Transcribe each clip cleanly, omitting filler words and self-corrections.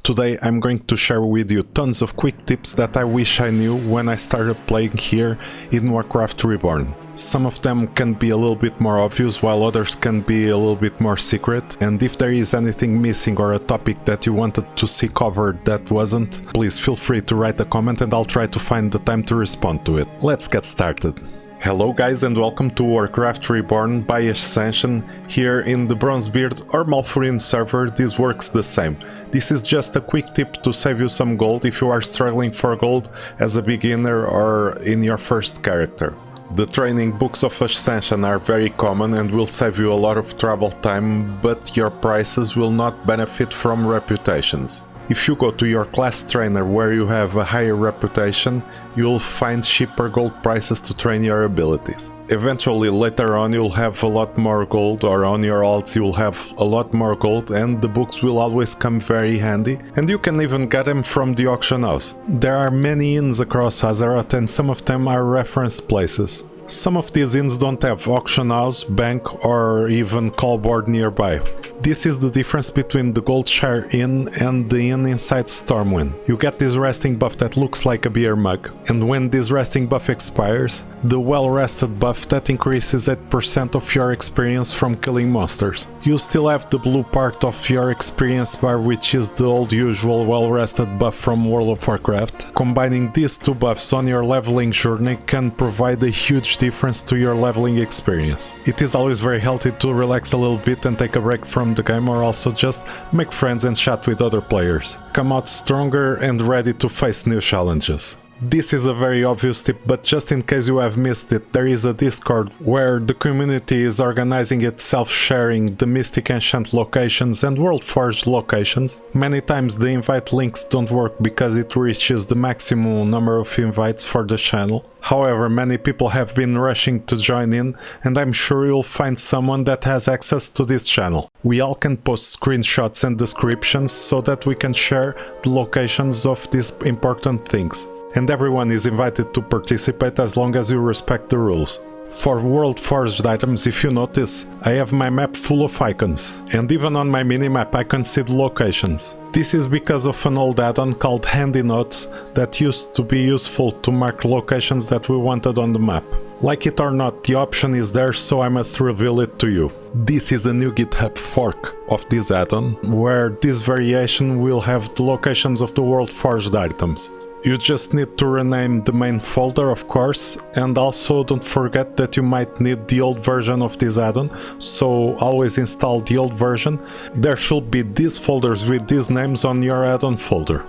Today I'm going to share with you tons of quick tips that I wish I knew when I started playing here in Warcraft Reborn. Some of them can be a little bit more obvious, while others can be a little bit more secret, and if there is anything missing or a topic that you wanted to see covered that wasn't, please feel free to write a comment and I'll try to find the time to respond to it. Let's get started. Hello guys and welcome to Warcraft Reborn by Ascension. Here in the Bronzebeard or Malfurion server this works the same. This is just a quick tip to save you some gold if you are struggling for gold as a beginner or in your first character. The training books of Ascension are very common and will save you a lot of travel time, but your prices will not benefit from reputations. If you go to your class trainer where you have a higher reputation, you'll find cheaper gold prices to train your abilities. Eventually later on you'll have a lot more gold, or on your alts you'll have a lot more gold, and the books will always come very handy, and you can even get them from the auction house. There are many inns across Azeroth and some of them are reference places. Some of these inns don't have auction house, bank or even call board nearby. This is the difference between the Gold Share Inn and the inn inside Stormwind. You get this resting buff that looks like a beer mug, and when this resting buff expires, the well rested buff that increases 8% of your experience from killing monsters. You still have the blue part of your experience bar, which is the old usual well rested buff from World of Warcraft. Combining these two buffs on your leveling journey can provide a huge difference to your leveling experience. It is always very healthy to relax a little bit and take a break from the game, or also just make friends and chat with other players. Come out stronger and ready to face new challenges. This is a very obvious tip, but just in case you have missed it, there is a Discord where the community is organizing itself, sharing the Mystic Enchant locations and Worldforged locations. Many times the invite links don't work because it reaches the maximum number of invites for the channel. However, many people have been rushing to join in, and I'm sure you'll find someone that has access to this channel. We all can post screenshots and descriptions so that we can share the locations of these important things. And everyone is invited to participate as long as you respect the rules. For Worldforged items, if you notice, I have my map full of icons, and even on my minimap I can see the locations. This is because of an old add-on called Handy Notes that used to be useful to mark locations that we wanted on the map. Like it or not, the option is there, so I must reveal it to you. This is a new GitHub fork of this add-on, where this variation will have the locations of the Worldforged items. You just need to rename the main folder, of course, and also don't forget that you might need the old version of this add-on, so always install the old version. There should be these folders with these names on your add-on folder.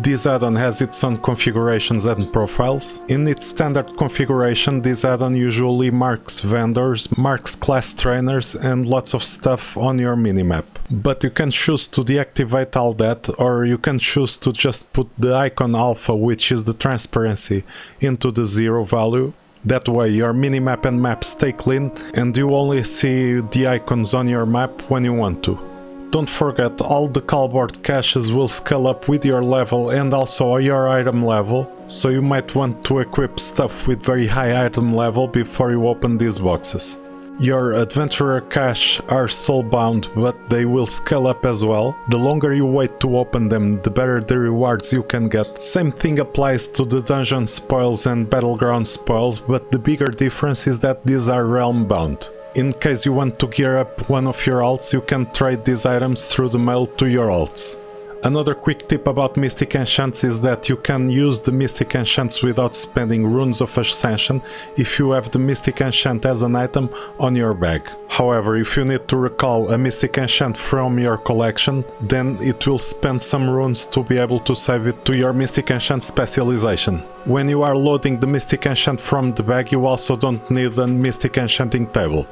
This add-on has its own configurations and profiles. In its standard configuration, this add-on usually marks vendors, marks class trainers and lots of stuff on your minimap. But you can choose to deactivate all that, or you can choose to just put the icon alpha, which is the transparency, into the 0 value. That way your minimap and map stay clean and you only see the icons on your map when you want to. Don't forget, all the callboard caches will scale up with your level and also your item level, so you might want to equip stuff with very high item level before you open these boxes. Your adventurer cache are soulbound, but they will scale up as well. The longer you wait to open them, the better the rewards you can get. Same thing applies to the dungeon spoils and battleground spoils, but the bigger difference is that these are realm bound. In case you want to gear up one of your alts, you can trade these items through the mail to your alts. Another quick tip about Mystic Enchants is that you can use the Mystic Enchants without spending runes of Ascension if you have the Mystic Enchant as an item on your bag. However, if you need to recall a Mystic Enchant from your collection, then it will spend some runes to be able to save it to your Mystic Enchant specialization. When you are loading the Mystic Enchant from the bag, you also don't need a Mystic Enchanting table.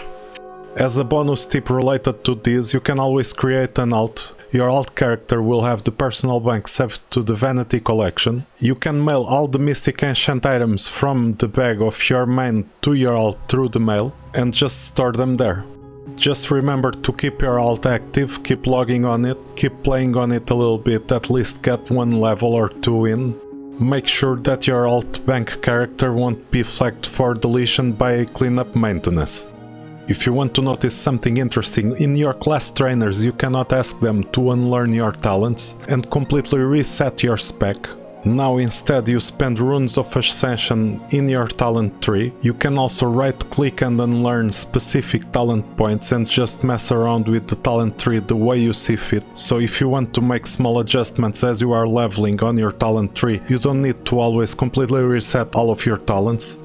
As a bonus tip related to this, you can always create an alt. Your alt character will have the personal bank saved to the Vanity collection. You can mail all the Mystic Enchant items from the bag of your main to your alt through the mail and just store them there. Just remember to keep your alt active, keep logging on it, keep playing on it a little bit, at least get one level or two in. Make sure that your alt bank character won't be flagged for deletion by cleanup maintenance. If you want to notice something interesting, in your class trainers you cannot ask them to unlearn your talents and completely reset your spec. Now instead you spend runes of Ascension in your talent tree. You can also right click and unlearn specific talent points and just mess around with the talent tree the way you see fit. So if you want to make small adjustments as you are leveling on your talent tree, you don't need to always completely reset all of your talents.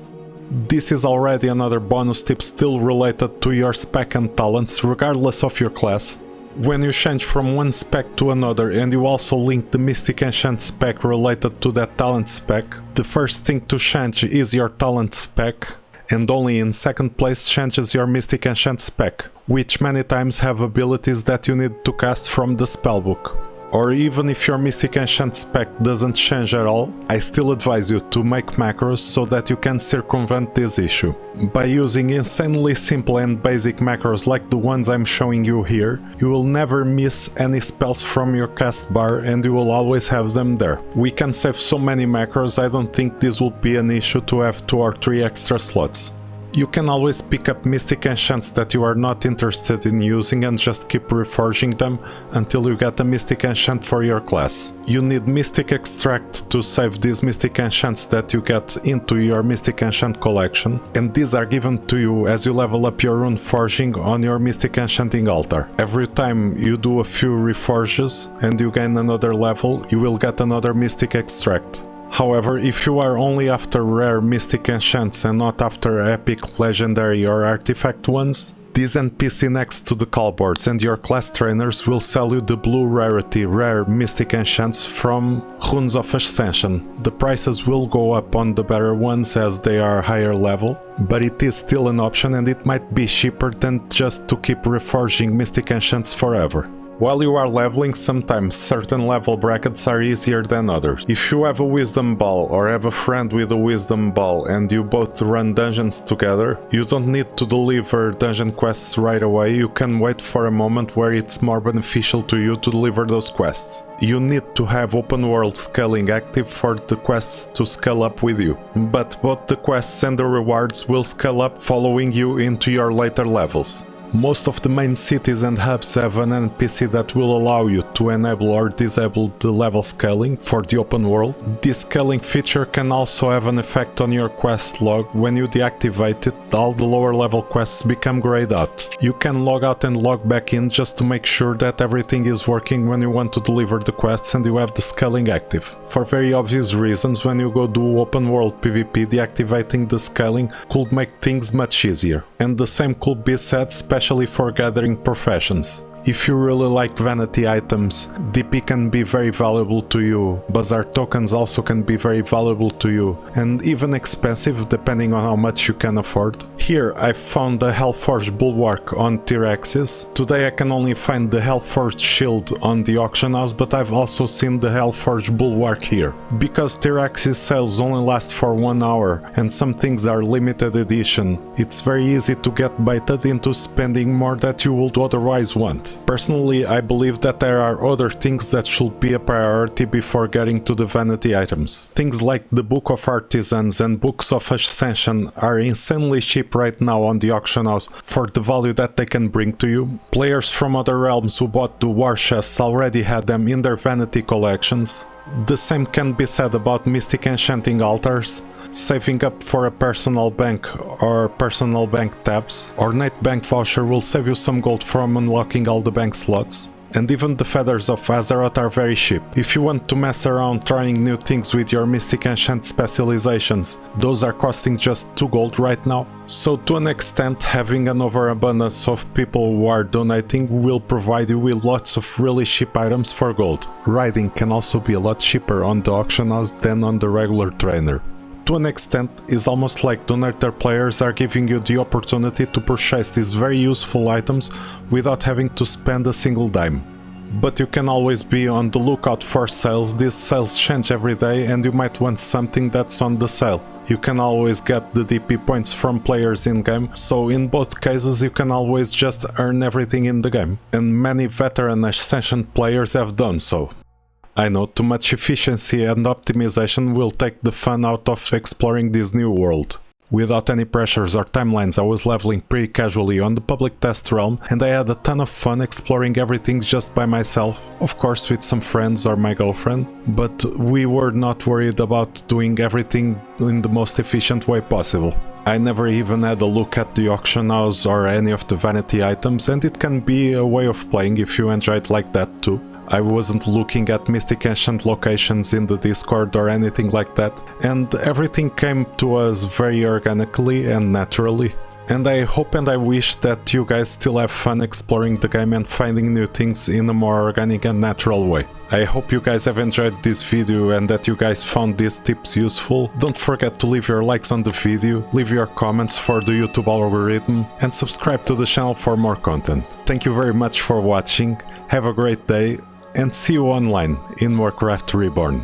This is already another bonus tip still related to your spec and talents regardless of your class. When you change from one spec to another and you also link the Mystic Enchant spec related to that talent spec, the first thing to change is your talent spec, and only in second place changes your Mystic Enchant spec, which many times have abilities that you need to cast from the spellbook. Or even if your Mystic Enchant spec doesn't change at all, I still advise you to make macros so that you can circumvent this issue. By using insanely simple and basic macros like the ones I'm showing you here, you will never miss any spells from your cast bar and you will always have them there. We can save so many macros, I don't think this will be an issue to have 2 or 3 extra slots. You can always pick up Mystic Enchants that you are not interested in using and just keep reforging them until you get a Mystic Enchant for your class. You need Mystic Extract to save these Mystic Enchants that you get into your Mystic Enchant collection, and these are given to you as you level up your rune forging on your Mystic Enchanting altar. Every time you do a few reforges and you gain another level, you will get another Mystic Extract. However, if you are only after rare Mystic Enchants and not after epic, legendary or artifact ones, these NPC next to the callboards and your class trainers will sell you the blue rarity rare Mystic Enchants from Runes of Ascension. The prices will go up on the better ones as they are higher level, but it is still an option and it might be cheaper than just to keep reforging Mystic Enchants forever. While you are leveling, sometimes certain level brackets are easier than others. If you have a Wisdom Ball or have a friend with a Wisdom Ball and you both run dungeons together, you don't need to deliver dungeon quests right away, you can wait for a moment where it's more beneficial to you to deliver those quests. You need to have open world scaling active for the quests to scale up with you, but both the quests and the rewards will scale up following you into your later levels. Most of the main cities and hubs have an NPC that will allow you to enable or disable the level scaling for the open world. This scaling feature can also have an effect on your quest log. When you deactivate it, all the lower level quests become grayed out. You can log out and log back in just to make sure that everything is working when you want to deliver the quests and you have the scaling active. For very obvious reasons, when you go do open world PvP, deactivating the scaling could make things much easier. And the same could be said especially for gathering professions. If you really like vanity items, DP can be very valuable to you, Bazaar tokens also can be very valuable to you, and even expensive depending on how much you can afford. Here I found the Hellforged Bulwark on T-Rexes. Today I can only find the Hellforged Shield on the auction house, but I've also seen the Hellforged Bulwark here. Because T-Rexes sales only last for 1 hour and some things are limited edition, it's very easy to get baited into spending more that you would otherwise want. Personally, I believe that there are other things that should be a priority before getting to the vanity items. Things like the Book of Artisans and Books of Ascension are insanely cheap right now on the auction house for the value that they can bring to you. Players from other realms who bought the war chests already had them in their vanity collections. The same can be said about Mystic Enchanting altars. Saving up for a personal bank or personal bank tabs. Ornate bank voucher will save you some gold from unlocking all the bank slots. And even the feathers of Azeroth are very cheap. If you want to mess around trying new things with your Mystic Enchant specializations, those are costing just 2 gold right now. So to an extent, having an overabundance of people who are donating will provide you with lots of really cheap items for gold. Riding can also be a lot cheaper on the auction house than on the regular trainer. To an extent, it's almost like donator players are giving you the opportunity to purchase these very useful items without having to spend a single dime. But you can always be on the lookout for sales. These sales change every day and you might want something that's on the sale. You can always get the DP points from players in-game, so in both cases you can always just earn everything in the game. And many veteran Ascension players have done so. I know too much efficiency and optimization will take the fun out of exploring this new world. Without any pressures or timelines, I was leveling pretty casually on the public test realm, and I had a ton of fun exploring everything just by myself, of course with some friends or my girlfriend, but we were not worried about doing everything in the most efficient way possible. I never even had a look at the auction house or any of the vanity items, and it can be a way of playing if you enjoy it like that too. I wasn't looking at Mystic Ancient locations in the Discord or anything like that, and everything came to us very organically and naturally. And I hope and I wish that you guys still have fun exploring the game and finding new things in a more organic and natural way. I hope you guys have enjoyed this video and that you guys found these tips useful. Don't forget to leave your likes on the video, leave your comments for the YouTube algorithm, and subscribe to the channel for more content. Thank you very much for watching, have a great day, and see you online in Warcraft Reborn.